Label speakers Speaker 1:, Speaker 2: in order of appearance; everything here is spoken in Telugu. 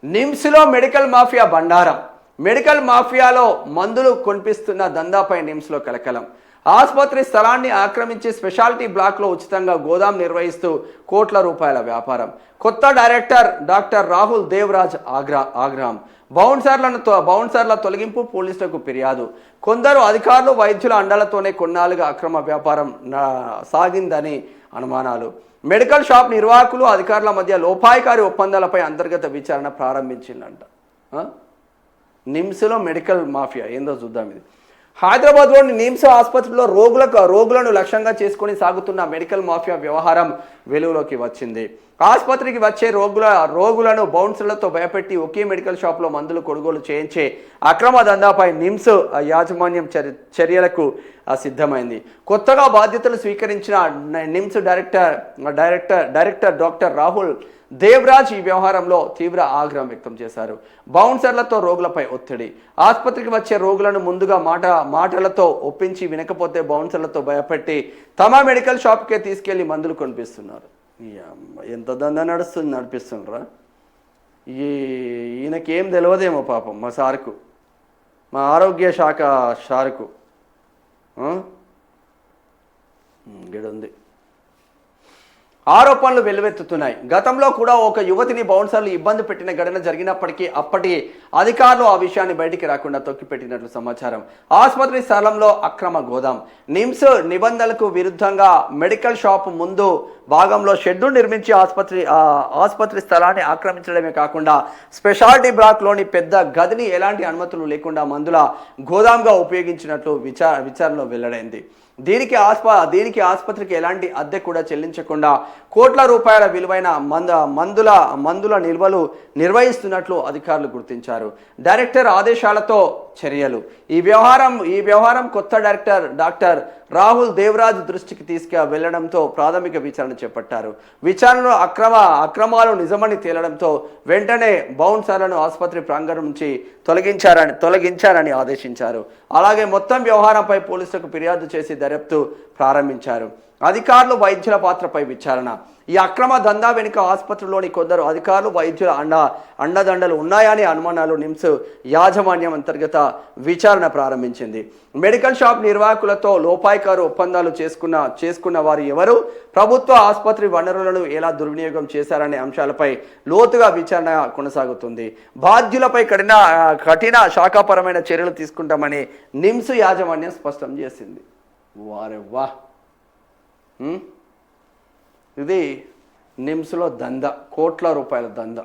Speaker 1: నిమ్స్లో మెడికల్ మాఫియా బండారం. మెడికల్ మాఫియాలో మందులు కొనిపిస్తున్న దందాపై నిమ్స్లో కలకలం. ఆసుపత్రి స్థలాన్ని ఆక్రమించి స్పెషాలిటీ బ్లాక్లో ఉచితంగా గోదాం నిర్వహిస్తూ కోట్ల రూపాయల వ్యాపారం. కొత్త డైరెక్టర్ డాక్టర్ రాహుల్ దేవరాజ్ ఆగ్రహం. బౌన్సర్ల తొలగింపు పోలీసులకు ఫిర్యాదు. కొందరు అధికారులు వైద్యుల అండలతోనే కొన్నాళ్ళుగా అక్రమ వ్యాపారం సాగిందని అనుమానాలు. మెడికల్ షాప్ నిర్వాహకులు అధికారుల మధ్య లోపాయికారి ఒప్పందాలపై అంతర్గత విచారణ ప్రారంభించిందంట. నిమ్స్లో మెడికల్ మాఫియా ఏందో చూద్దాం. ఇది హైదరాబాద్లోని నిమ్స్ ఆసుపత్రిలో రోగులను లక్ష్యంగా చేసుకుని సాగుతున్న మెడికల్ మాఫియా వ్యవహారం వెలుగులోకి వచ్చింది. ఆసుపత్రికి వచ్చే రోగులను బౌన్సర్లతో భయపెట్టి ఒకే మెడికల్ షాప్లో మందులు కొనుగోలు చేయించే అక్రమ దందాపై నిమ్స్ యాజమాన్యం చర్యలకు సిద్ధమైంది. కొత్తగా బాధ్యతలు స్వీకరించిన నిమ్స్ డైరెక్టర్ డాక్టర్ రాహుల్ దేవరాజ్ ఈ వ్యవహారంలో తీవ్ర ఆగ్రహం వ్యక్తం చేశారు. బౌన్సర్లతో రోగులపై ఒత్తిడి. ఆసుపత్రికి వచ్చే రోగులను ముందుగా మాటలతో ఒప్పించి వినకపోతే బౌన్సర్లతో భయపెట్టి తమ మెడికల్ షాప్కే తీసుకెళ్లి మందులు కొనిపిస్తున్నారు. ఎంత దందా నడిపిస్తున్నారా? ఈయనకేం తెలియదేమో పాపం మా సార్కు, మా ఆరోగ్య శాఖ సార్కు గిడుంది. ఆరోపణలు వెల్లువెత్తుతున్నాయి. గతంలో కూడా ఒక యువతిని బౌన్సర్లు ఇబ్బంది పెట్టిన ఘటన జరిగినప్పటికీ అప్పటి అధికారులు ఆ విషయాన్ని బయటికి రాకుండా తొక్కిపెట్టినట్లు సమాచారం. ఆసుపత్రి స్థలంలో అక్రమ గోదాం. నిమ్స్ నిబంధనలకు విరుద్ధంగా మెడికల్ షాప్ ముందు భాగంలో షెడ్డు నిర్మించి ఆసుపత్రి స్థలాన్ని ఆక్రమించడమే కాకుండా స్పెషాలిటీ బ్లాక్లోని పెద్ద గదిని ఎలాంటి అనుమతులు లేకుండా మందుల గోదాంగా ఉపయోగించినట్లు విచారణలో వెల్లడైంది. దీనికి ఆసుపత్రికి ఎలాంటి అద్దె కూడా చెల్లించకుండా కోట్ల రూపాయల విలువైన మందుల నిల్వలు నిర్వహిస్తున్నట్లు అధికారులు గుర్తించారు. డైరెక్టర్ ఆదేశాలతో చర్యలు. ఈ వ్యవహారం కొత్త డైరెక్టర్ డాక్టర్ రాహుల్ దేవరాజ్ దృష్టికి వెళ్లడంతో ప్రాథమిక విచారణ చేపట్టారు. విచారణలో అక్రమాలు నిజమని తేలడంతో వెంటనే బౌన్సర్లను ఆసుపత్రి ప్రాంగణం నుంచి తొలగించారని ఆదేశించారు. అలాగే మొత్తం వ్యవహారంపై పోలీసులకు ఫిర్యాదు చేసి దర్యాప్తు ప్రారంభించారు. అధికారులు వైద్యుల పాత్రపై విచారణ. ఈ అక్రమ దందా వెనుక ఆసుపత్రిలోని కొందరు అధికారులు వైద్యుల అండదండలు ఉన్నాయని అనుమానాలు నిమ్స్ యాజమాన్యం అంతర్గత విచారణ ప్రారంభించింది. మెడికల్ షాప్ నిర్వాహకులతో లోపాయికారు ఒప్పందాలు చేసుకున్న వారు ఎవరు, ప్రభుత్వ ఆసుపత్రి వనరులను ఎలా దుర్వినియోగం చేశారనే అంశాలపై లోతుగా విచారణ కొనసాగుతుంది. బాధ్యులపై కఠిన శాఖాపరమైన చర్యలు తీసుకుంటామని నిమ్స్ యాజమాన్యం స్పష్టం చేసింది. వారెవ్వా, ఇది నిమ్స్లో దందా, కోట్ల రూపాయల దందా.